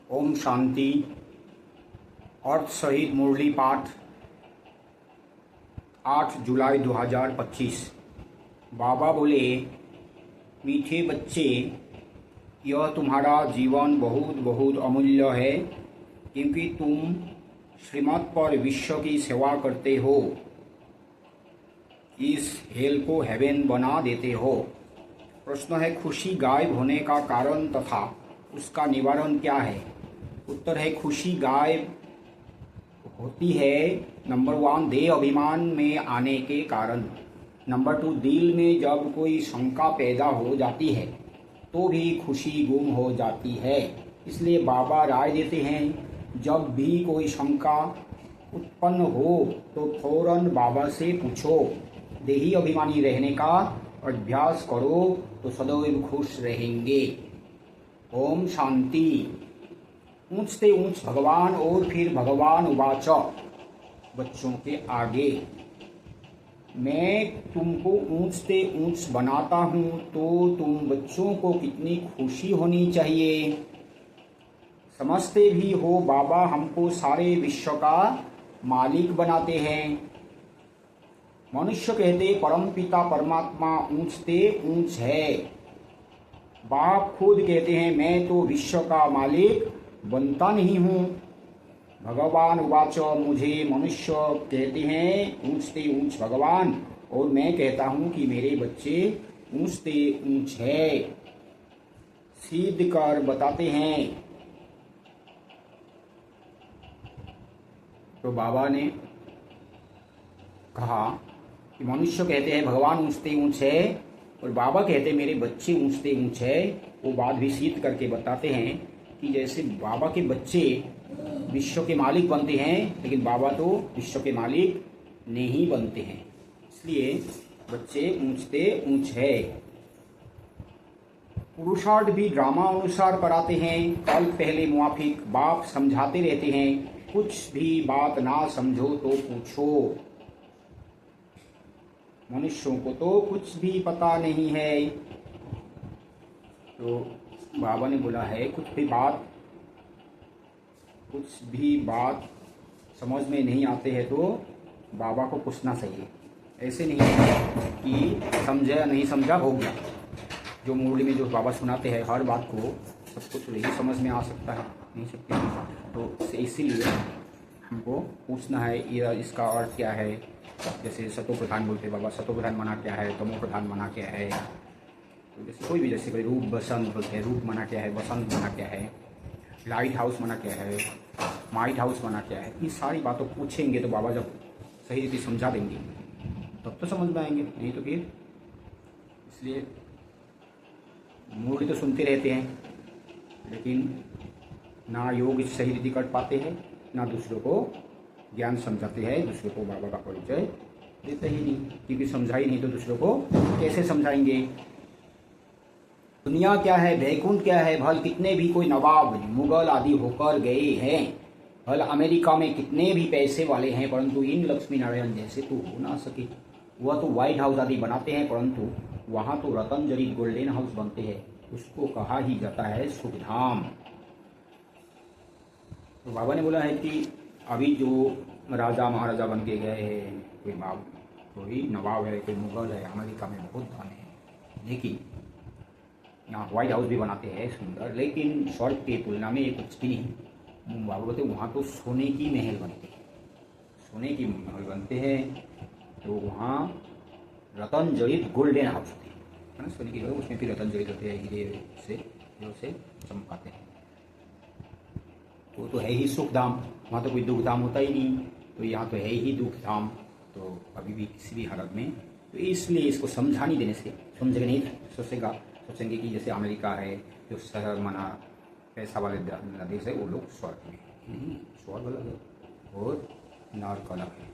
ओम शांति। अर्थ सहित मुरली पाठ 8 जुलाई 2025। बाबा बोले, मीठे बच्चे, यह तुम्हारा जीवन बहुत बहुत अमूल्य है, क्योंकि तुम श्रीमत पर विश्व की सेवा करते हो। इस हेल को हेवन बना देते हो। प्रश्न है, खुशी गायब होने का कारण तथा उसका निवारण क्या है? उत्तर है, खुशी गायब होती है नंबर 1 देह अभिमान में आने के कारण। नंबर 2 दिल में जब कोई शंका पैदा हो जाती है तो भी खुशी गुम हो जाती है। इसलिए बाबा राय देते हैं, जब भी कोई शंका उत्पन्न हो तो फौरन बाबा से पूछो। देही अभिमानी रहने का अभ्यास करो तो सदैव खुश रहेंगे। ओम शांति। ऊंचते ऊंच भगवान और फिर भगवान उवाच, बच्चों के आगे, मैं तुमको ऊंचते ऊंच बनाता हूं तो तुम बच्चों को कितनी खुशी होनी चाहिए। समझते भी हो बाबा हमको सारे विश्व का मालिक बनाते हैं। मनुष्य कहते परम पिता परमात्मा ऊंचते ऊंच है। बाप खुद कहते हैं मैं तो विश्व का मालिक बनता नहीं हूँ। भगवान उवाच, मुझे मनुष्य कहते हैं ऊंचते ऊंच भगवान, और मैं कहता हूँ कि मेरे बच्चे ऊंचते ऊंच है। सिद्ध कर बताते हैं। तो बाबा ने कहा कि मनुष्य कहते हैं भगवान ऊंचते ऊंच है, और बाबा कहते हैं मेरे बच्चे ऊंचते ऊंच है। वो बात भी सिद्ध करके बताते हैं कि जैसे बाबा के बच्चे विश्व के मालिक बनते हैं, लेकिन बाबा तो विश्व के मालिक नहीं बनते हैं। इसलिए बच्चे ऊंचते ऊंच है। पुरुषार्थ भी ड्रामा अनुसार कराते हैं। कल पहले मुआफिक बाप समझाते रहते हैं, कुछ भी बात ना समझो तो पूछो। मनुष्यों को तो कुछ भी पता नहीं है। तो बाबा ने बोला है, कुछ भी बात समझ में नहीं आते हैं तो बाबा को पूछना चाहिए। ऐसे नहीं है कि समझा या नहीं समझा हो गया। जो मुरली में जो बाबा सुनाते हैं हर बात को सब कुछ नहीं समझ में आ सकता है, नहीं सकते। तो इसीलिए हमको पूछना है ये इसका अर्थ क्या है। जैसे सतो प्रधान बोलते बाबा, सतो प्रधान मना क्या है, तमो प्रधान मना क्या है। तो जैसे कोई भी, जैसे कोई रूप बसंत बोलते हैं, रूप मना क्या है, बसंत मना क्या है, लाइट हाउस मना क्या है, माइट हाउस मना क्या है। ये सारी बातों पूछेंगे तो बाबा जब सही रीति समझा देंगे तब तो समझ में आएंगे, नहीं तो फिर। इसलिए मुरली तो सुनते रहते हैं, लेकिन ना योग सही रीति कर पाते हैं, ना दूसरों को ज्ञान समझाते हैं, दूसरों को बाबा का परिचय देते ही नहीं, क्योंकि समझा ही नहीं तो दूसरों को कैसे समझाएंगे। दुनिया क्या है, बैकुंठ क्या है, भल कितने भी कोई नवाब मुगल आदि होकर गए हैं, भल अमेरिका में कितने भी पैसे वाले हैं, परंतु इन लक्ष्मी नारायण जैसे तो हो ना सके। वह तो व्हाइट हाउस आदि बनाते हैं, परंतु वहाँ तो रतन जड़ित गोल्डन हाउस बनते हैं। उसको कहा ही जाता है सुखधाम। तो बाबा ने बोला है कि अभी जो राजा महाराजा बन के गए हैं, कोई नवाब है, कोई मुगल है, अमेरिका में बहुत धन है, लेकिन यहाँ व्हाइट हाउस भी बनाते हैं सुंदर, लेकिन स्वर्ग की तुलना में ये कुछ भी नहीं। बाबा बोलते वहाँ तो सोने की महल बनते हैं, सोने की महल बनते हैं। तो वहाँ रतन जड़ित गोल्डन हाउस होते हैं ना, सोने की, उसमें फिर रतन जड़ित होते हैं, हीरे से चमकाते हैं। वो तो है ही सुखधाम, वहाँ तो कोई दुखधाम होता ही नहीं। तो यहाँ तो है ही दुखधाम, तो अभी भी किसी भी हालत में। तो इसलिए इसको समझा नहीं देने से समझेगा नहीं, सोचेंगे कि जैसे अमेरिका है, जो शहर मना पैसा वाले देश है, वो लोग स्वर्ग में नहीं। स्वर्ग अलग है और नरक अलग है।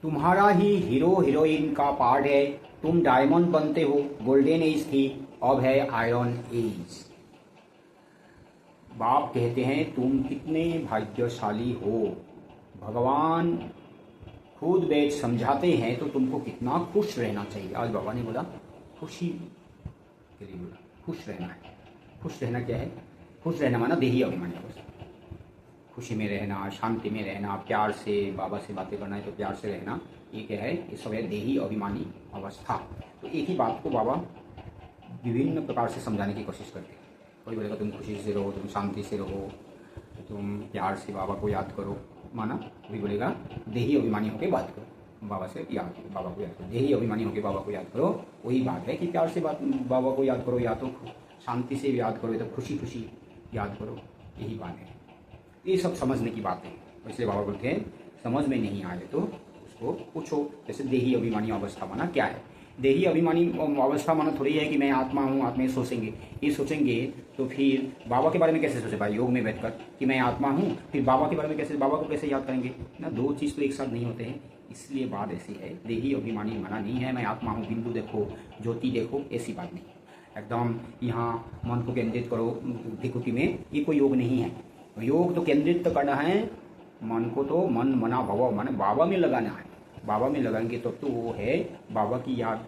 तुम्हारा ही हीरो हीरोइन का पार्ट है, तुम डायमंड बनते हो। गोल्डन एज थी, अब है आयरन एज। बाप कहते हैं तुम कितने भाग्यशाली हो। भगवान खुद बैठ समझाते हैं तो तुमको कितना खुश रहना चाहिए। आज बाबा ने बोला खुशी के लिए बोला, खुश रहना है। खुश रहना क्या है? खुश रहना माना देही अभिमानी अवस्था, खुशी में रहना, शांति में रहना, प्यार से बाबा से बातें करना है तो प्यार से रहना, ये क्या है? ये सब है देही अभिमानी अवस्था। तो एक ही बात को बाबा विभिन्न प्रकार से समझाने की कोशिश करते हैं। कोई बोलेगा तुम खुशी से रहो, तुम शांति से रहो, तुम प्यार से बाबा को याद करो, माना कोई बोलेगा देही अभिमानी होकर बात करो, बाबा से याद करो, बाबा को याद करो, देही अभिमानी होकर बाबा को याद करो। वही बात है कि प्यार से बाबा को याद करो, या तो शांति से याद करो, या तो खुशी खुशी याद करो, यही बात है। ये सब समझने की बात है। इसलिए बाबा बोलते हैं समझ में नहीं आए तो उसको पूछो। जैसे देही अभिमानी अवस्था माना क्या है? देही अभिमानी अवस्था माना थोड़ी है कि मैं आत्मा हूँ, आत्मा सोचेंगे, ये सोचेंगे तो फिर बाबा के बारे में कैसे सोचे भाई योग में बैठकर कि मैं आत्मा हूँ, फिर बाबा के बारे में कैसे, बाबा को कैसे याद करेंगे ना? दो चीज़ तो एक साथ नहीं होते हैं। इसलिए बात ऐसी है, देही अभिमानी माना नहीं है मैं आत्मा हूँ, बिंदु देखो, ज्योति देखो, ऐसी बात नहीं। एकदम यहाँ मन को केंद्रित करो विकृति में, ये कोई योग नहीं है। योग तो केंद्रित तो करना है मन को, तो मन मना भव माने बाबा में लगाना है। बाबा में लगाएंगे तो वो है बाबा की याद।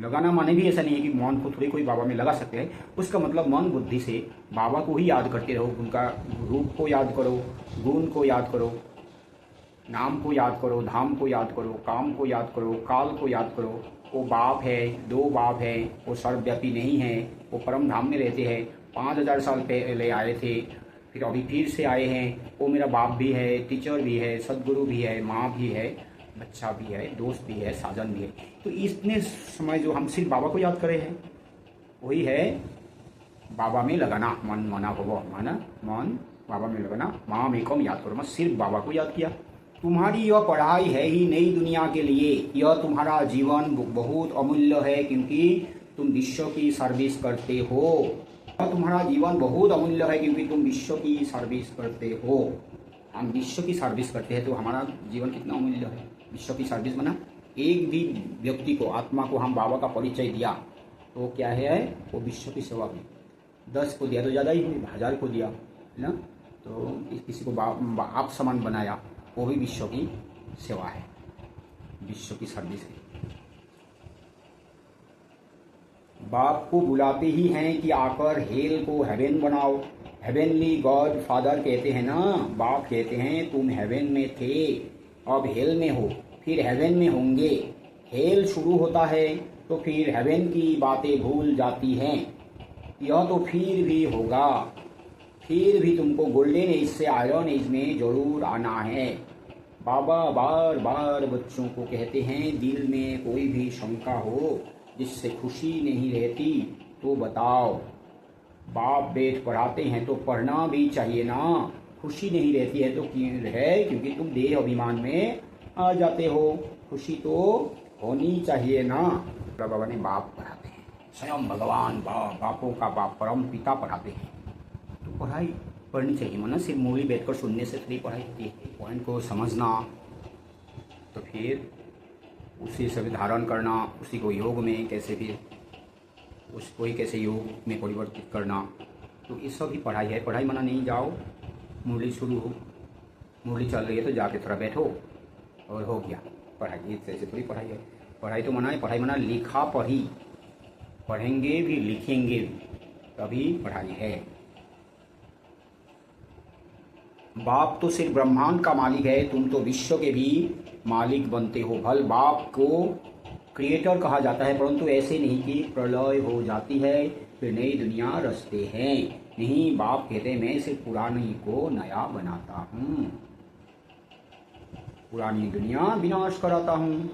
लगाना माने भी ऐसा नहीं है कि मन को थोड़ी कोई बाबा में लगा सकते हैं। उसका मतलब मन बुद्धि से बाबा को ही याद करते रहो, उनका रूप को याद करो, गुण को याद करो, नाम को याद करो, धाम को याद करो, काम को याद करो, काल को याद करो। वो बाप है, दो बाप है, वो सर्वव्यापी नहीं है, वो परम धाम में रहते हैं, 5000 साल पहले आए थे, फिर अभी फिर से आए हैं। वो मेरा बाप भी है, टीचर भी है, सदगुरु भी है, माँ भी है, बच्चा भी है, दोस्त भी है, साजन भी है। तो इतने समय जो हम सिर्फ बाबा को याद करे हैं, वही है बाबा में लगाना। मन मना भव माना मन बाबा में लगाना, माँ में कम याद करो, मैं सिर्फ बाबा को याद किया। तुम्हारी यह पढ़ाई है ही नई दुनिया के लिए, यह तुम्हारा जीवन बहुत अमूल्य है क्योंकि तुम विश्व की सर्विस करते हो। तुम्हारा जीवन बहुत अमूल्य है क्योंकि तुम विश्व की सर्विस करते हो। हम विश्व की सर्विस करते हैं तो हमारा जीवन कितना अमूल्य है। विश्व की सर्विस बना, एक भी व्यक्ति को, आत्मा को हम बाबा का परिचय दिया तो क्या है? वो विश्व की सेवा हुई। 10 को दिया तो ज़्यादा ही हुई, 1000 को दिया है ना, तो किसी को आप समान बनाया, वो भी विश्व की सेवा है, विश्व की सर्विस है। बाप को बुलाते ही हैं कि आकर हेल को हेवन बनाओ। हेवनली गॉड फादर कहते हैं ना, बाप कहते हैं तुम हेवन में थे, अब हेल में हो, फिर हेवन में होंगे। हेल शुरू होता है तो फिर हेवन की बातें भूल जाती हैं। यह तो फिर भी होगा, फिर भी तुमको गोल्डन एज से आयरन एज में जरूर आना है। बाबा बार बार बच्चों को कहते हैं दिल में कोई भी शंका हो जिससे खुशी नहीं रहती तो बताओ। बाप बैठ पढ़ाते हैं तो पढ़ना भी चाहिए ना। खुशी नहीं रहती है तो क्यों है? क्योंकि तुम देह अभिमान में आ जाते हो। खुशी तो होनी चाहिए ना। बाबा ने बाप पढ़ाते हैं, स्वयं भगवान बापों का बाप परम पिता पढ़ाते हैं, तो पढ़ाई पढ़नी चाहिए। माना सिर्फ मूली बैठकर सुनने से थोड़ी पढ़ाई होती है। पॉइंट को समझना, तो फिर उसी से धारण करना, उसी को योग में कैसे, फिर उसको ही कैसे योग में परिवर्तित करना, तो ये सब ही पढ़ाई है। पढ़ाई माना नहीं जाओ मुरली शुरू हो, मुरली चल रही है तो जाके थोड़ा बैठो और हो गया पढ़ाई। ऐसे थोड़ी पढ़ाई है। पढ़ाई तो मना है, पढ़ाई मना लिखा पढ़ी, पढ़ेंगे भी लिखेंगे भी, तभी पढ़ाई है। बाप तो सिर्फ ब्रह्मांड का मालिक है, तुम तो विश्व के भी मालिक बनते हो। भल बाप को क्रिएटर कहा जाता है, परंतु ऐसे नहीं कि प्रलय हो जाती है फिर नई दुनिया रचते हैं। नहीं, बाप कहते हैं मैं सिर्फ पुरानी को नया बनाता हूँ, पुरानी दुनिया विनाश कराता हूँ,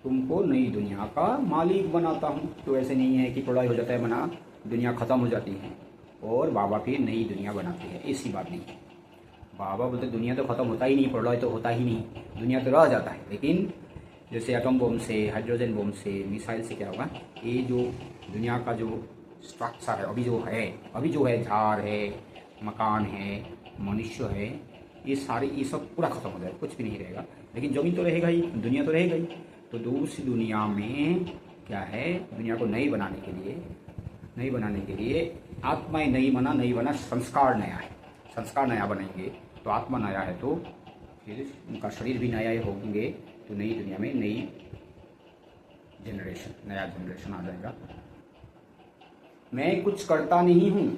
तुमको नई दुनिया का मालिक बनाता हूँ। तो ऐसे नहीं है कि प्रलय हो जाता है बना दुनिया खत्म हो जाती है और बाबा फिर नई दुनिया बनाते हैं, ऐसी बात नहीं है। बाबा बोलते दुनिया तो खत्म होता ही नहीं, प्रलय तो होता ही नहीं, दुनिया तो रह जाता है। लेकिन जैसे एटम बम से, हाइड्रोजन बम से, मिसाइल से क्या होगा, ये जो दुनिया का जो स्ट्रक्चर है अभी जो है झाड़ है, मकान है, मनुष्य है, ये सारे ये सब पूरा खत्म हो जाएगा, कुछ भी नहीं रहेगा। लेकिन जमीन तो रहेगा ही, दुनिया तो रहेगा ही। तो दूसरी दुनिया में क्या है, दुनिया को नई बनाने के लिए आत्माएं नई बना, संस्कार नया है, संस्कार नया बनाएंगे तो आत्मा नया है, तो फिर उनका शरीर भी नया होंगे, तो नई दुनिया में नया जनरेशन आ जाएगा। मैं कुछ करता नहीं हूँ,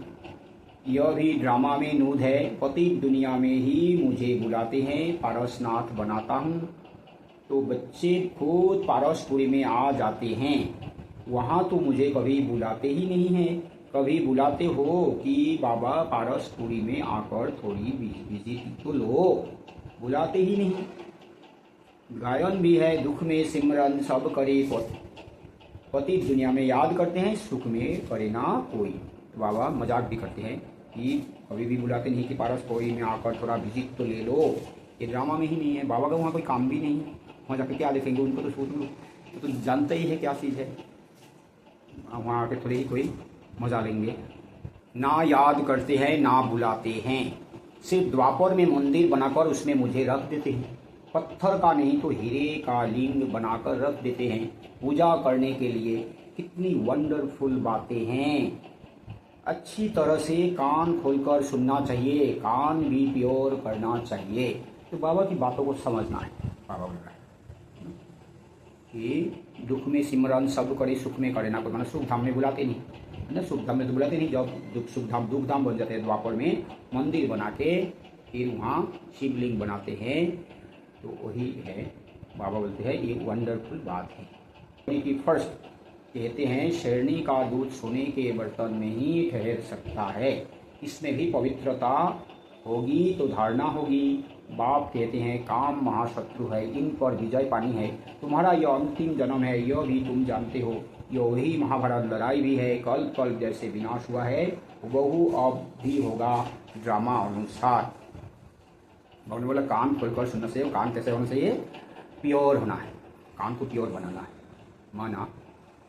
यह भी ड्रामा में नूद है। पति दुनिया में ही मुझे बुलाते हैं, पारसनाथ बनाता हूँ। तो बच्चे खुद पारसपुरी में आ जाते हैं, वहाँ तो मुझे कभी बुलाते ही नहीं हैं। कभी बुलाते हो कि बाबा पारसपुरी में आकर थोड़ी विजिट तो लो, बुलाते ही नहीं। गायन भी है, दुख में सिमरन सब करे पति दुनिया में याद करते हैं, सुख में करे ना कोई। तो बाबा मजाक भी करते हैं कि कभी भी बुलाते नहीं कि पारसपुरी में आकर थोड़ा विजिट तो ले लो। ये ड्रामा में ही नहीं है, बाबा का वहाँ कोई काम भी नहीं है, वहाँ जाकर क्या देखेंगे, उनको तो सोच लो, तो जानते ही है क्या चीज़ है। वहाँ आके थोड़ी ही कोई मजा लेंगे। ना याद करते हैं ना बुलाते हैं, सिर्फ द्वापर में मंदिर बनाकर उसमें मुझे रख देते हैं। पत्थर का नहीं तो हीरे का लिंग बनाकर रख देते हैं पूजा करने के लिए। कितनी वंडरफुल बातें हैं। अच्छी तरह से कान खोलकर सुनना चाहिए, कान भी प्योर करना चाहिए। तो बाबा की बातों को समझना है। बाबा बोल रहा है कि दुख में सिमरन सब करे, सुख में करे ना कोई। सुख धाम में बुलाते नहीं है ना, सुख धाम में तो बुलाते नहीं। जब दुख धाम बन जाते हैं द्वापर में मंदिर बना के फिर वहाँ शिवलिंग बनाते हैं, तो वही है। बाबा बोलते हैं ये वंडरफुल बात है कि फर्स्ट कहते हैं शेरनी का दूध सोने के बर्तन में ही ठहर सकता है, इसमें भी पवित्रता होगी तो धारणा होगी। बाप कहते हैं काम महाशत्रु है, इन पर विजय पानी है। तुम्हारा यह अंतिम जन्म है, यह भी तुम जानते हो। यह वही महाभारत लड़ाई भी है, कल कल जैसे विनाश हुआ है बहु अब भी होगा ड्रामा अनुसार। उन्होंने बोला कान खोलकर सुनना चाहिए। कान कैसे होना चाहिए? प्योर होना है, कान को प्योर बनाना है। माना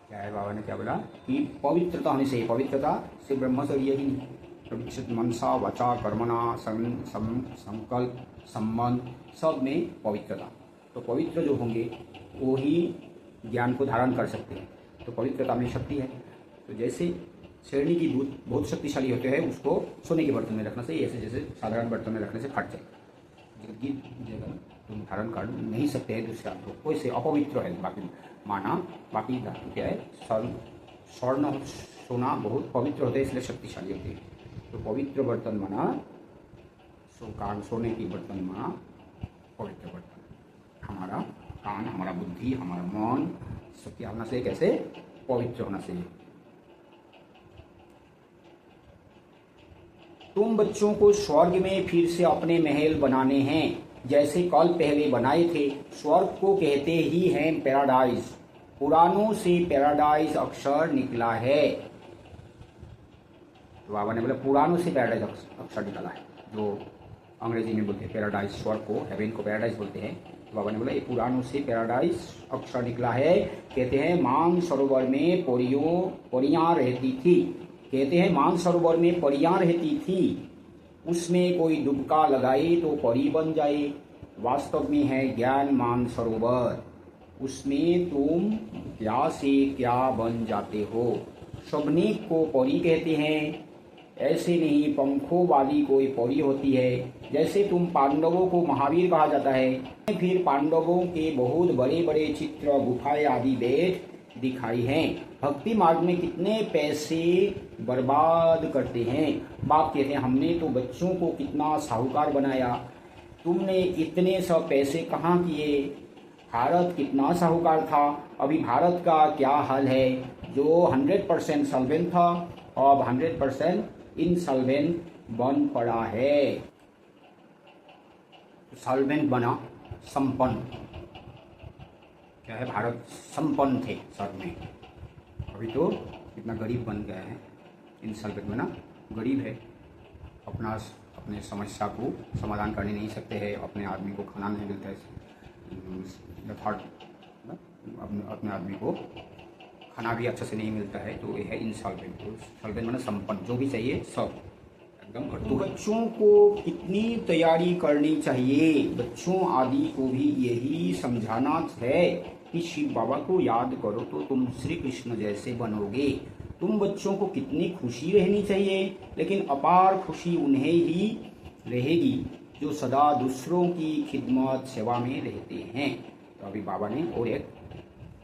क्या है, बाबा ने क्या बोला कि पवित्रता होनी चाहिए। पवित्रता सिर्फ ब्रह्मचर्य ही नहीं, प्रविक्षित मनसा वचा कर्मणा संकल्प संबंध सब में पवित्रता। तो पवित्र जो होंगे वो ही ज्ञान को धारण कर सकते हैं। तो पवित्रता में शक्ति है। तो जैसे शेरनी की दूध बहुत शक्तिशाली होते हैं, उसको सोने के बर्तन में रखना चाहिए। ऐसे जैसे साधारण बर्तन में रखने से फट जाएगा। जगह तुम धारण कर नहीं सकते हैं दूसरा को, कोई से अपवित्र है। बाकी माना बाकी धातु क्या है, स्वर्ण सोना बहुत पवित्र होते हैं, इसलिए शक्तिशाली होते हैं। तो पवित्र बर्तन माना कान, सोने की बर्तन माना पवित्र बर्तन। हमारा कान, हमारा बुद्धि, हमारा मन सब क्या होना चाहिए, कैसे पवित्र होना चाहिए। तुम बच्चों को स्वर्ग में फिर से अपने महल बनाने हैं, जैसे कल पहले बनाए थे। स्वर्ग को कहते ही हैं पैराडाइज। पुरानों से पैराडाइज अक्षर निकला है। तो बाबा ने बोला पुरानों से पैराडाइज अक्षर निकला है, जो अंग्रेजी में बोलते हैं पैराडाइज। स्वर्ग को, हेवन को पैराडाइज बोलते हैं। तो बाबा ने बोला ये पुरानों से पैराडाइज अक्षर निकला है। कहते हैं मान सरोवर में परियां रहती थी। कहते हैं मान सरोवर में परियां रहती थी, उसमें कोई डुबका लगाए तो परी बन जाए। वास्तव में है ज्ञान मान सरोवर, उसमें तुम क्या से क्या बन जाते हो। शबनीक को परी कहते हैं, ऐसे नहीं पंखों वाली कोई परी होती है। जैसे तुम पांडवों को महावीर कहा जाता है, फिर पांडवों के बहुत बड़े बड़े चित्र, गुफाएं आदि बैठ दिखाई हैं। भक्ति मार्ग में कितने पैसे बर्बाद करते हैं। बाप कहते हैं हमने तो बच्चों को कितना साहूकार बनाया, तुमने इतने सब पैसे कहाँ किए। भारत कितना साहूकार था, अभी भारत का क्या हाल है। जो 100% सॉल्वेंट था अब 100% इनसॉल्वेंट बन पड़ा है। सॉल्वेंट बना संपन्न। क्या है, भारत संपन्न थे सर में, अभी तो कितना गरीब बन गया है। इनसॉल्वेंट बना, गरीब है, अपने समस्या को समाधान करने नहीं सकते हैं। अपने आदमी को खाना नहीं मिलता है यथार्थ, अपने आदमी को खाना भी अच्छे से नहीं मिलता है, तो ये है इनसॉल्वेंट। तो सॉल्वेंट बना संपन्न, जो भी चाहिए सब एकदम। तो बच्चों को कितनी तैयारी करनी चाहिए, बच्चों आदि को भी यही समझाना है कि शिव बाबा को याद करो तो तुम श्री कृष्ण जैसे बनोगे। तुम बच्चों को कितनी खुशी रहनी चाहिए, लेकिन अपार खुशी उन्हें ही रहेगी जो सदा दूसरों की खिदमत सेवा में रहते हैं। तो अभी बाबा ने और एक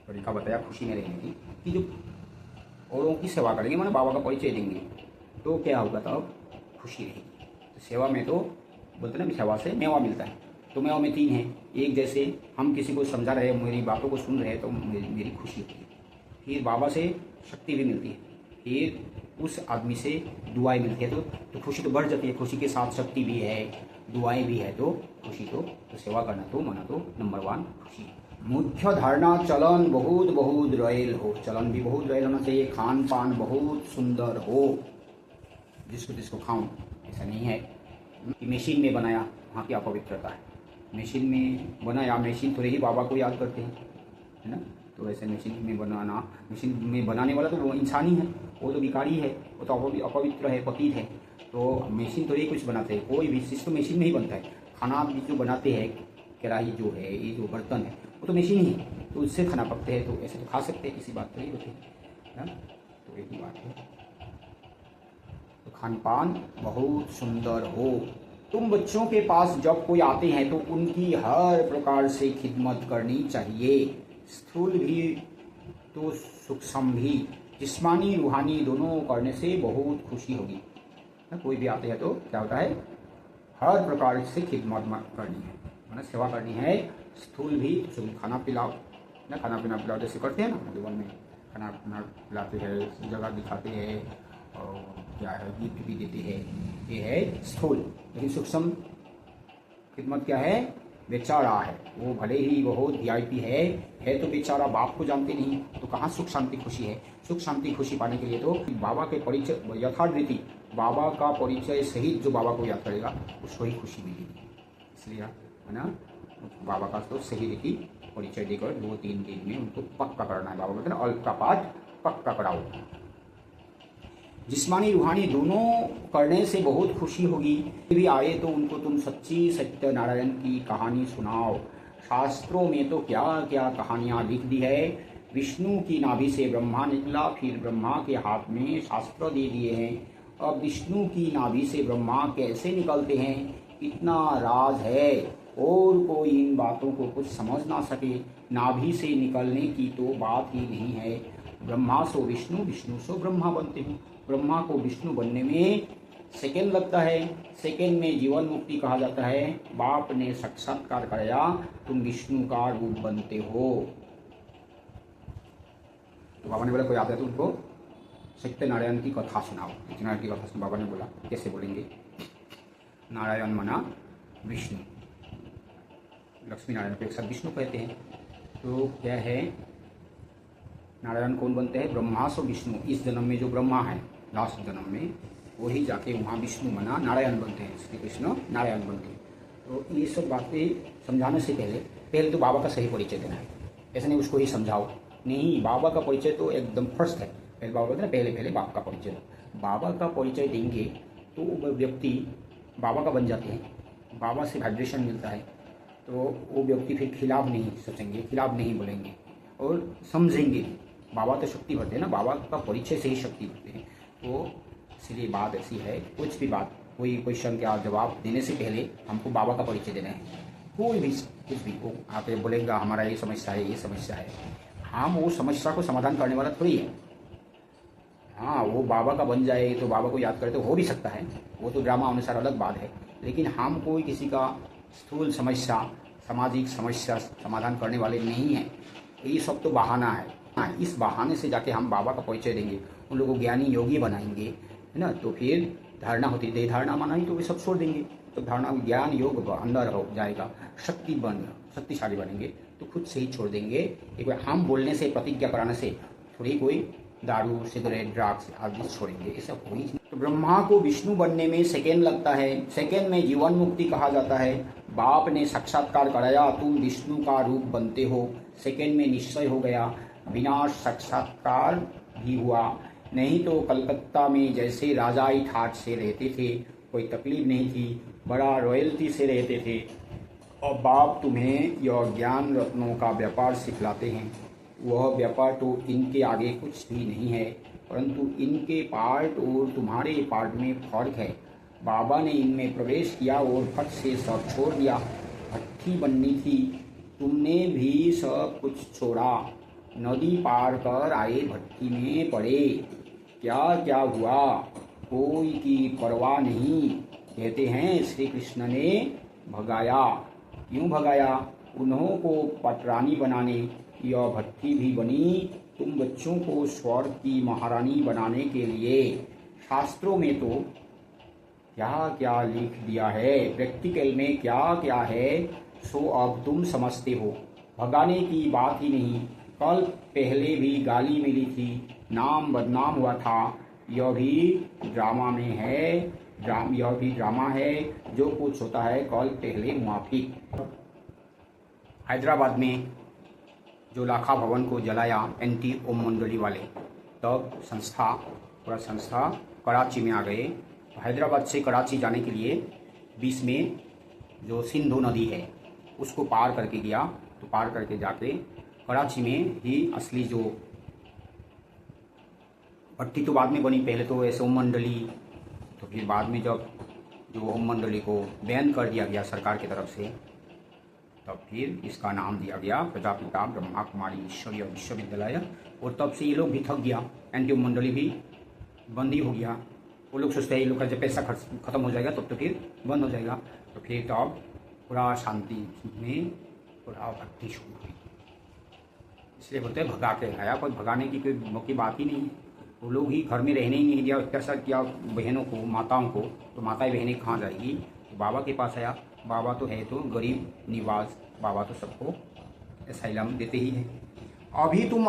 तरीका बताया खुशी में रहने की, कि जो औरों की सेवा करेंगे, माने बाबा का परिचय देंगे, तो क्या होगा, तब खुशी रहेगी। तो सेवा में तो बोलते ना, सेवा से मेवा मिलता है। तो मेवा में 3 है। एक, जैसे हम किसी को समझा रहे हैं, मेरी बातों को सुन रहे हैं, तो मेरी खुशी होती है। फिर बाबा से शक्ति भी मिलती है। फिर उस आदमी से दुआएं मिलती है, तो खुशी तो बढ़ जाती है। खुशी के साथ शक्ति भी है, दुआएं भी है, तो खुशी तो सेवा करना तो माना तो नंबर 1 खुशी है। मुख्य धारणा, चलन बहुत बहुत रॉयल हो। चलन भी बहुत रॉयल होना चाहिए। खान पान बहुत सुंदर हो, जिसको जिसको खाऊं, ऐसा नहीं है कि मशीन में बनाया, वहाँ की अपवित्रता है। मशीन में बनाया, मशीन थोड़े ही बाबा को याद करते हैं, है ना। तो ऐसे मशीन में बनाना, मशीन में बनाने वाला तो वो इंसान ही है, वो तो भिखारी है, वो तो अपवित्र है, पतित है। तो मशीन थोड़ी कुछ बनाते हैं, कोई भी चीज़ तो मशीन में ही बनता है। खाना भी जो बनाते हैं, कढ़ाई जो है, ये जो बर्तन है, वो तो मशीन ही है, तो उससे खाना पकते हैं, तो ऐसे तो खा सकते हैं, इसी बात तो ही होती है ना। तो एक ही बात है। तो खान पान बहुत सुंदर हो। तुम बच्चों के पास जब कोई आते हैं तो उनकी हर प्रकार से खिदमत करनी चाहिए। स्थूल भी तो सूक्ष्म भी, जिस्मानी रूहानी दोनों करने से बहुत खुशी होगी। कोई भी आते हैं तो क्या होता है, हर प्रकार से खिदमत करनी है, मतलब सेवा करनी है। स्थूल भी तो खाना पिलाओ ना, खाना पीना पिलाओ, जैसे करते हैं ना जीवन में, खाना पीना पिलाते हैं, जगह दिखाते हैं, और क्या है, गिफ्ट भी देते हैं, ये है स्थूल। लेकिन सूक्ष्म खिदमत क्या है, बेचारा है, वो भले ही बहुत VIP है तो बेचारा, बाप को जानते नहीं, तो कहाँ सुख शांति खुशी है। सुख शांति खुशी पाने के लिए तो बाबा के परिचय, यथार्थ रीति बाबा का परिचय सहित जो बाबा को याद करेगा, उसको ही खुशी मिलेगी। इसलिए है ना, बाबा का तो सही रीति परिचय देकर 2-3 दिन में उनको पक्का करना है। बाबा कहते हैं ना, अल्प का पाठ पक्का कराओ। जिस्मानी रूहानी दोनों करने से बहुत खुशी होगी। भी आए तो उनको तुम सच्ची सत्यनारायण की कहानी सुनाओ। शास्त्रों में तो क्या क्या कहानियाँ लिख दी है। विष्णु की नाभि से ब्रह्मा निकला, फिर ब्रह्मा के हाथ में शास्त्र दे दिए हैं। अब विष्णु की नाभि से ब्रह्मा कैसे निकलते हैं, इतना राज है, और कोई इन बातों को कुछ समझ ना सके। नाभि से निकलने की तो बात ही नहीं है। ब्रह्मा सो विष्णु, विष्णु सो ब्रह्मा बनते हैं। ब्रह्मा को विष्णु बनने में सेकेंड लगता है। सेकेंड में जीवन मुक्ति कहा जाता है। बाप ने साक्षात्कार कराया, तुम विष्णु का रूप बनते हो। तो बाबा ने बोला कोई आता है तो उनको सत्यनारायण की कथा सुनाओ। सत्यनारायण की कथा बाबा ने बोला, कैसे बोलेंगे, नारायण मना विष्णु, लक्ष्मी नारायण को एक साथ विष्णु कहते हैं। तो क्या है, नारायण कौन बनते हैं, ब्रह्मा सो विष्णु। इस जन्म में जो ब्रह्मा है, लास्ट जन्म में वही जाके वहाँ विष्णु मना नारायण बनते हैं, श्री कृष्ण नारायण बनते हैं। तो ये सब बातें समझाने से पहले तो बाबा का सही परिचय देना है। ऐसे नहीं उसको ही समझाओ, नहीं, बाबा का परिचय तो एकदम फर्स्ट है। पहले बाबा कहते हैं पहले बाप का परिचय दो। बाबा का परिचय देंगे तो वो व्यक्ति बाबा का बन जाते हैं, बाबा से वाइब्रेशन मिलता है, तो वो व्यक्ति फिर खिलाफ नहीं सोचेंगे, खिलाफ नहीं बोलेंगे और समझेंगे। बाबा तो शक्ति भरते हैं ना, बाबा का परिचय से ही शक्ति भरते हैं। तो इसलिए बात ऐसी है, कुछ भी बात, कोई क्वेश्चन का जवाब देने से पहले हमको बाबा का परिचय देना है। कोई भी कुछ भी वो आके बोलेगा हमारा ये समस्या है, ये समस्या है, हम वो समस्या को समाधान करने वाला थोड़ी है। हाँ, वो बाबा का बन जाए तो बाबा को याद करे तो हो भी सकता है, वो तो ड्रामा अनुसार अलग बात है। लेकिन हम कोई किसी का स्थूल समस्या, सामाजिक समस्या समाधान करने वाले नहीं हैं। ये सब तो बहाना है। हाँ, इस बहाने से जाके हम बाबा का परिचय देंगे, उन लोगों को ज्ञानी योगी बनाएंगे, है ना। तो फिर धारणा होती है, धारणा माना ही तो वे सब छोड़ देंगे। तो धारणा ज्ञान योग अंदर हो जाएगा, शक्तिशाली बनेंगे, तो खुद से ही छोड़ देंगे। एक बार हम बोलने से, प्रतिज्ञा कराने से थोड़ी कोई दारू, सिगरेट, ड्रग्स आदि छोड़ेंगे, ये सब कोई। तो ब्रह्मा को विष्णु बनने में सेकेंड लगता है। सेकेंड में जीवन मुक्ति कहा जाता है। बाप ने साक्षात्कार कराया, तुम विष्णु का रूप बनते हो। सेकेंड में निश्चय हो गया, बिना साक्षात्कार भी हुआ। नहीं तो कलकत्ता में जैसे राजा ही ठाट से रहते थे, कोई तकलीफ नहीं थी, बड़ा रॉयल्टी से रहते थे। और बाप तुम्हें यह ज्ञान रत्नों का व्यापार सिखलाते हैं। वह व्यापार तो इनके आगे कुछ भी नहीं है, परंतु इनके पार्ट और तुम्हारे पार्ट में फर्क है। बाबा ने इनमें प्रवेश किया और फट से सब छोड़ दिया। भट्ठी बननी थी, तुमने भी सब कुछ छोड़ा। नदी पार कर आए भट्टी में पड़े। क्या क्या हुआ कोई की परवाह नहीं। कहते हैं श्री कृष्ण ने भगाया। क्यों भगाया? उन्हों को पटरानी बनाने यह भट्टी भी बनी तुम बच्चों को स्वर्ग की महारानी बनाने के लिए। शास्त्रों में तो क्या क्या लिख दिया है, प्रैक्टिकल में क्या क्या है, सो अब तुम समझते हो। भगाने की बात ही नहीं, कल पहले भी गाली मिली थी, नाम बदनाम हुआ था। यह भी ड्रामा में है, यह भी ड्रामा है। जो कुछ होता है कल पहले माफी। हैदराबाद में जो लाखा भवन को जलाया एंटी ओम मंडली वाले, तब पूरा संस्था कराची में आ गए। हैदराबाद से कराची जाने के लिए बीच में जो सिंधु नदी है उसको पार करके गया। तो पार करके जाके कराची में ही असली जो भट्टी तो बाद में बनी, पहले तो ऐसे ओम मंडली, तो फिर बाद में जब जो ओम मंडली को बैन कर दिया गया सरकार की तरफ से, तब फिर इसका नाम दिया गया प्रजापिता ब्रह्मा कुमारी ईश्वरीय विश्वविद्यालय। और तब से ये लोग भी थक गया, एंटी ओम मंडली भी बंद ही हो गया। वो लोग सोचते हैं ये लोग का जब पैसा खत्म हो जाएगा तब तो फिर बंद हो जाएगा। तो फिर तो अब पूरा शांति में पूरा भक्ति शुरू हुई। इसलिए बोलते हैं भगा के लाया। कोई भगाने की बात ही नहीं है। वो लोग ही घर में रहने ही नहीं दिया, अत्याचार किया बहनों को, माताओं को। तो माताएं बहनें कहाँ जाएगी? तो बाबा के पास आया। बाबा तो है तो गरीब निवाज, बाबा तो सबको एसाइलम देते ही हैं। अभी तुम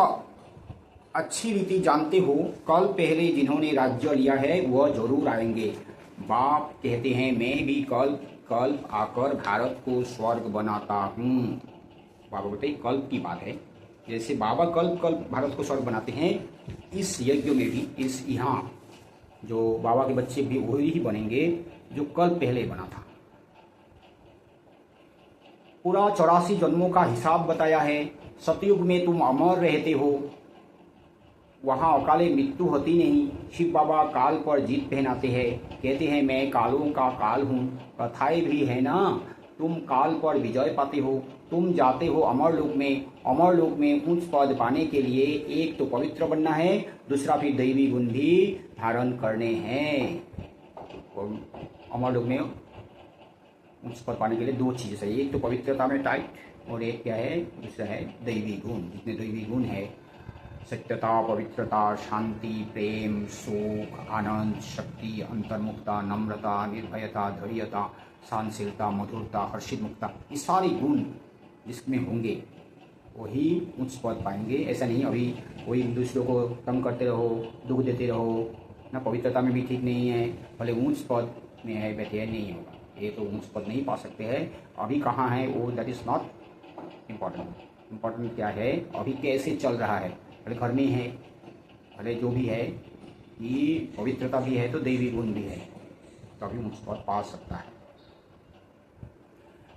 अच्छी रीति जानते हो, कल पहले जिन्होंने राज्य लिया है वह जरूर आएंगे। बाप कहते हैं मैं भी कल आकर भारत को स्वर्ग बनाता हूँ। बाबा बताइए कल्प की बात है। जैसे बाबा कल भारत को स्वर्ग बनाते हैं, इस यज्ञ में भी इस यहाँ जो बाबा के बच्चे भी वही ही बनेंगे जो कल पहले बना था। पूरा 84 जन्मों का हिसाब बताया है। सतयुग में तुम अमर रहते हो, वहाँ अकाले मृत्यु होती नहीं। शिव बाबा काल पर जीत पहनाते हैं, कहते हैं मैं कालों का काल हूँ। कथाएं भी है ना, तुम काल पर विजय पाते हो। तुम जाते हो अमरलोक में। अमरलोक में उच्च पद पाने के लिए एक तो पवित्र बनना है, दूसरा फिर दैवी गुण भी धारण करने हैं। अमरलोक में उच्च पद पाने के लिए दो चीज़ें चाहिए, एक तो पवित्रता में टाइट, और एक क्या है, दूसरा है दैवी गुण। जितने दैवी गुण है, सत्यता, पवित्रता, शांति, प्रेम, सुख, आनंद, शक्ति, अंतर्मुखता, नम्रता, निर्भयता, धैर्यता, सहनशीलता, मधुरता, हर्षित मुक्ता, ये सारे गुण जिसमें होंगे वही उच्च पद पाएंगे। ऐसा नहीं अभी कोई दूसरों को तंग करते रहो, दुख देते रहो ना, पवित्रता में भी ठीक नहीं है, भले उच्च पद में है बैठे है, नहीं होगा। ये तो उच्च पद नहीं पा सकते हैं। अभी कहाँ है वो, that is not important. Important क्या है, अभी कैसे चल रहा है। भले घर में है, भले जो भी है, ये पवित्रता भी है तो दैवी गुण भी है, तभी उच्च पद पा सकता है।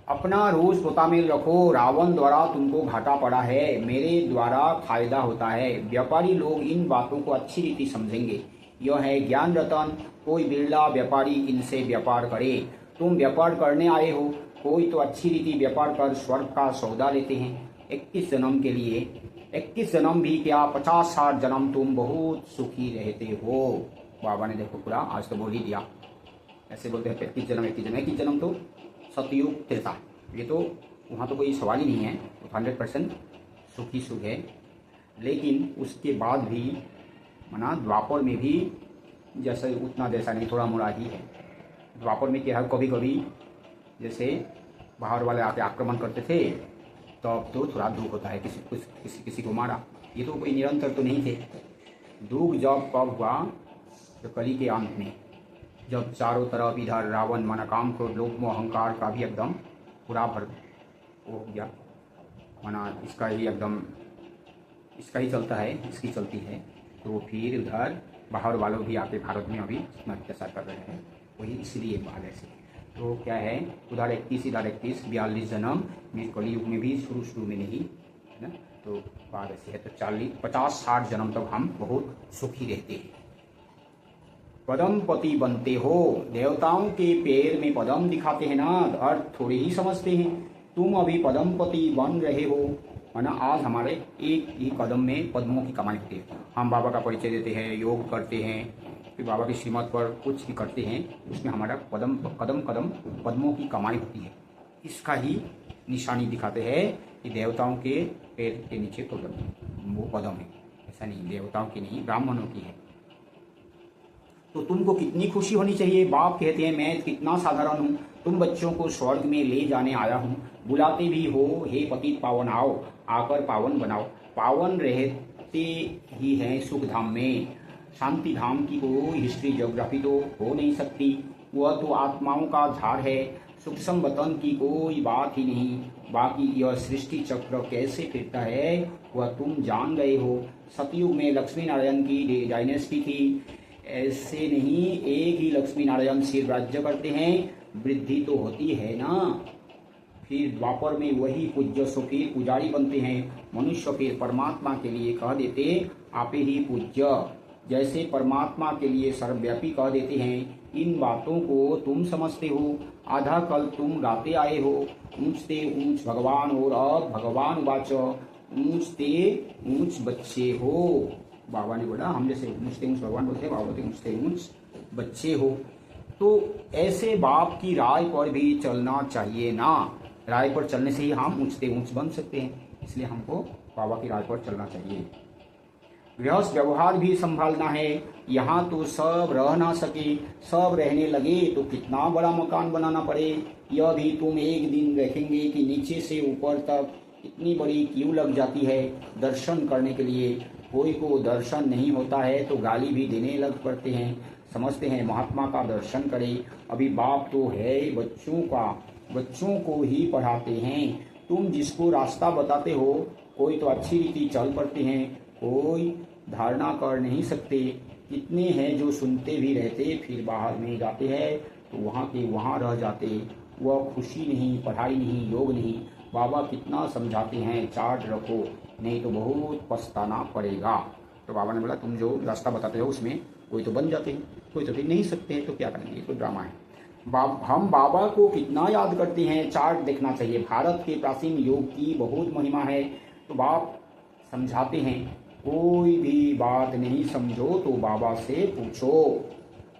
अपना रोज तालमेल रखो, रावण द्वारा तुमको घाटा पड़ा है, मेरे द्वारा फायदा होता है। व्यापारी लोग इन बातों को अच्छी रीति समझेंगे। यह है ज्ञान रतन, कोई बिरला व्यापारी इनसे व्यापार करे। तुम व्यापार करने आए हो, कोई तो अच्छी रीति व्यापार कर स्वर्ग का सौदा लेते हैं। 21 जन्म के लिए, 21 जन्म भी क्या, 50-60 जन्म तुम बहुत सुखी रहते हो। बाबा ने देखो पूरा आज तो बोल ही दिया। ऐसे बोलते हैं 21 जन्म 21 जन्म तो सतयुग त्रेता, ये तो वहाँ तो कोई सवाल ही नहीं है, 100% सुखी सुख है। लेकिन उसके बाद भी माना द्वापर में भी जैसे उतना जैसा नहीं, थोड़ा मोड़ा ही है। द्वापर में क्या है, कभी कभी जैसे बाहर वाले आके आक्रमण करते थे तब तो थोड़ा दुख होता है, किसी को मारा। ये तो कोई निरंतर तो नहीं थे। दुख जब कब हुआ, तो कली के अंत में, जब चारों तरफ इधर रावण माना काम क्रोध लोभ मोह अहंकार का भी एकदम पूरा भर हो गया, माना इसका ही एकदम इसका ही चलता है, इसकी चलती है। तो फिर उधर बाहर वालों भी आके भारत में अभी अत्याचार कर रहे हैं, वही इसलिए बात ऐसे। तो क्या है, उधर 21 इधर 21, 42 जन्म में कलयुग में भी शुरू में नहीं है ना। तो बात ऐसी है। तो 50-60 जन्म तक हम बहुत सुखी रहते हैं। पदमपति बनते हो, देवताओं के पैर में पदम दिखाते हैं ना, अर्थ थोड़े ही समझते हैं। तुम अभी पदमपति बन रहे हो, माना आज हमारे एक ही कदम में पद्मों की कमाई होती है। हम बाबा का परिचय देते हैं, योग करते हैं, फिर बाबा की श्रीमत पर कुछ भी करते हैं, उसमें हमारा कदम कदम कदम पद्मों की कमाई होती है। इसका ही निशानी दिखाते हैं कि देवताओं के पैर के नीचे कदम, वो कदम है। ऐसा नहीं, देवताओं की नहीं, ब्राह्मणों की है। तो तुमको कितनी खुशी होनी चाहिए। बाप कहते हैं मैं कितना साधारण हूँ, तुम बच्चों को स्वर्ग में ले जाने आया हूँ। बुलाते भी हो, हे पतित पावन आओ, आकर पावन बनाओ। पावन रहते ही हैं सुख धाम में, शांति धाम की कोई हिस्ट्री ज्योग्राफी तो हो नहीं सकती। वह तो आत्माओं का झार है, सूक्ष्म वतन की कोई बात ही नहीं। बाकी यह सृष्टि चक्र कैसे फिरता है वह तुम जान गए हो। सतयुग में लक्ष्मी नारायण की डायनेस्टी थी, ऐसे नहीं एक ही लक्ष्मी नारायण सिर राज्य करते हैं, वृद्धि तो होती है ना। फिर द्वापर में वही पूज्य सो फिर पुजारी बनते हैं। मनुष्य फिर परमात्मा के लिए कह देते आप ही पूज्य, जैसे परमात्मा के लिए सर्वव्यापी कह देते हैं। इन बातों को तुम समझते हो, आधा कल तुम गाते आए हो, ऊंचते ऊंच भगवान और अब भगवान वाच, ऊंचते ऊंच बच्चे हो। बाबा ने बोला हम जैसे ऊंचते ऊंच भगवान बोलते हैं, बाबा बोलते ऊंचते ऊंच बच्चे हो। तो ऐसे बाप की राय पर भी चलना चाहिए ना। राय पर चलने से ही हम ऊंचते ऊंच बन सकते हैं, इसलिए हमको बाबा की राय पर चलना चाहिए। गृहस्थ व्यवहार भी संभालना है। यहाँ तो सब रह ना सके, सब रहने लगे तो कितना बड़ा मकान बनाना पड़े। यह भी तुम एक दिन देखेंगे कि नीचे से ऊपर तक इतनी बड़ी क्यू लग जाती है दर्शन करने के लिए। कोई को दर्शन नहीं होता है तो गाली भी देने लग पड़ते हैं, समझते हैं महात्मा का दर्शन करें। अभी बाप तो है बच्चों को ही पढ़ाते हैं। तुम जिसको रास्ता बताते हो, कोई तो अच्छी रीति चल पड़ते हैं, कोई धारणा कर नहीं सकते। कितने हैं जो सुनते भी रहते फिर बाहर में जाते हैं तो वहाँ के वहाँ रह जाते। वह खुशी नहीं, पढ़ाई नहीं, योग नहीं। बाबा कितना समझाते हैं, चार्ट रखो नहीं तो बहुत पछताना पड़ेगा। तो बाबा ने बोला तुम जो रास्ता बताते हो उसमें कोई तो बन जाते हैं, कोई तो फिर नहीं सकते हैं, तो क्या करेंगे, तो ड्रामा है। हम बाबा को कितना याद करते हैं, चार्ट देखना चाहिए। भारत के प्राचीन योग की बहुत महिमा है। तो बाप समझाते हैं कोई भी बात नहीं समझो तो बाबा से पूछो।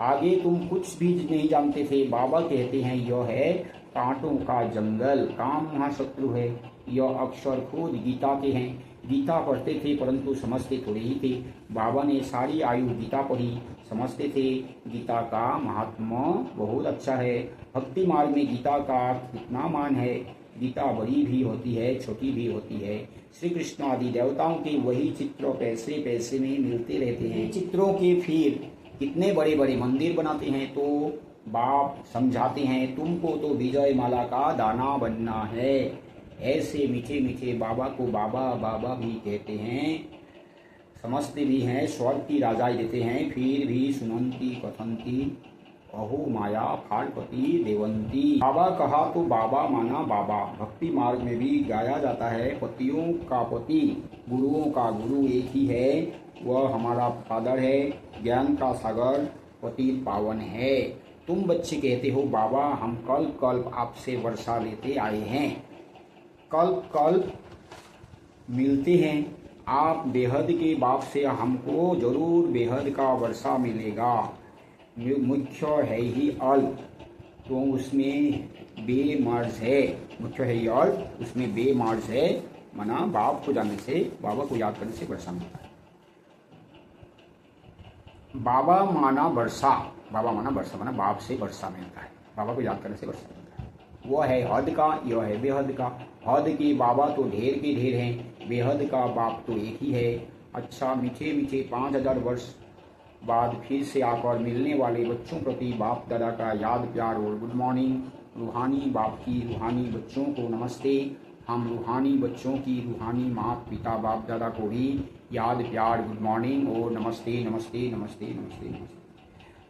आगे तुम कुछ भी नहीं जानते थे, बाबा कहते हैं यह है कांटों का जंगल, काम महाशत्रु है। यह अक्षर खुद गीता के हैं। गीता पढ़ते थे परंतु समझते थोड़े ही थे। बाबा ने सारी आयु गीता पढ़ी, समझते थे गीता का महात्मा बहुत अच्छा है। भक्ति मार्ग में गीता का कितना मान है। गीता बड़ी भी होती है, छोटी भी होती है। श्री कृष्ण आदि देवताओं के वही चित्र पैसे पैसे में मिलते रहते हैं। चित्रों के फिर कितने बड़े बड़े मंदिर बनाते हैं। तो बाप समझाते हैं तुमको तो विजय माला का दाना बनना है। ऐसे मीठे मीठे बाबा को बाबा बाबा भी कहते हैं, समझते भी हैं, स्वर्ग की राजाई देते हैं। फिर भी सुनंती कथंती अहो माया फाड़पति देवंती। बाबा कहा तो बाबा माना बाबा। भक्ति मार्ग में भी गाया जाता है पतियों का पति गुरुओं का गुरु एक ही है, वह हमारा फादर है। ज्ञान का सागर पतित पावन है। तुम बच्चे कहते हो बाबा हम कल्प कल्प आपसे वर्षा लेते आए हैं, कल्प कल्प मिलते हैं। आप बेहद के बाप से हमको जरूर बेहद का वर्षा मिलेगा। मुख्य है ही अल्प, तो उसमें बेमर्ज है। मुख्य है ही अल्प, उसमें बेमर्ज है। माना बाप को जानने से, बाबा को याद करने से वर्षा मिलता है। बाबा माना वर्षा, बाबा माना वर्षा, माना बाप से वर्षा मिलता है। बाबा को याद करने से वर्षा मिलता है। वह है हद का, यह है बेहद का। हद के बाबा तो ढेर के ढेर हैं, बेहद का बाप तो एक ही है। अच्छा मीठे मीठे 5000 वर्ष बाद फिर से आकर मिलने वाले बच्चों प्रति बाप दादा का याद प्यार और गुड मॉर्निंग। रूहानी बाप की रूहानी बच्चों को नमस्ते। हम रूहानी बच्चों की रूहानी माता पिता बाप दादा को भी याद प्यार गुड मॉर्निंग और नमस्ते नमस्ते नमस्ते नमस्ते नमस्ते।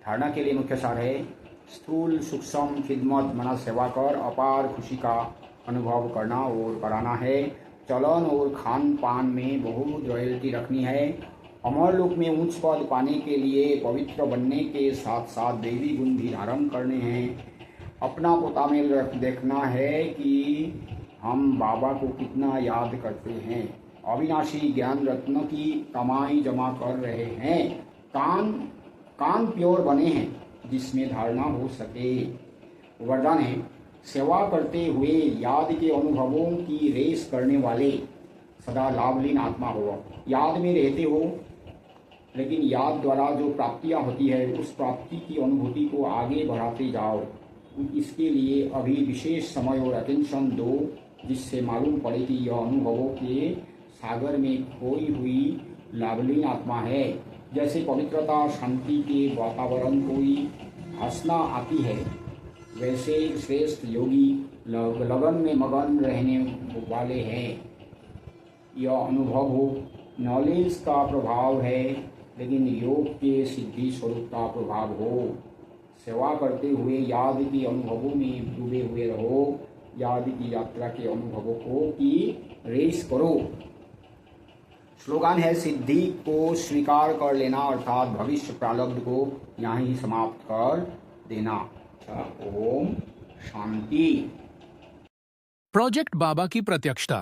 धारणा के लिए मुख्य सार है स्थूल सूक्ष्म खिदमत मना सेवा कर अपार खुशी का अनुभव करना और कराना है। चलन और खान पान में बहुत रॉयल्टी रखनी है। अमर लोक में उच्च पद पाने के लिए पवित्र बनने के साथ साथ देवी गुण भी धारण करने हैं। अपना पोता में देखना है कि हम बाबा को कितना याद करते हैं। अविनाशी ज्ञान रत्न की कमाई जमा कर रहे हैं। कान कान प्योर बने हैं जिसमें धारणा हो सके। वरदान है, सेवा करते हुए याद के अनुभवों की रेस करने वाले सदा लाभलीन आत्मा हो। याद में रहते हो, लेकिन याद द्वारा जो प्राप्तियां होती है उस प्राप्ति की अनुभूति को आगे बढ़ाते जाओ। इसके लिए अभी विशेष समय और अटेंशन दो, जिससे मालूम पड़े कि यह अनुभवों के सागर में खोई हुई लाभलीन आत्मा है। जैसे पवित्रता शांति के वातावरण कोई हंसना आती है, वैसे श्रेष्ठ योगी लगन में मगन रहने वाले हैं। यह अनुभव हो, नॉलेज का प्रभाव है, लेकिन योग के सिद्धि स्वरूप का प्रभाव हो। सेवा करते हुए याद के अनुभवों में डूबे हुए रहो। याद की यात्रा के अनुभवों को की रेस करो। स्लोगन है, सिद्धि को स्वीकार कर लेना अर्थात भविष्य प्रारब्ध को यहाँ ही समाप्त कर देना। ओम शांति। प्रोजेक्ट बाबा की प्रत्यक्षता।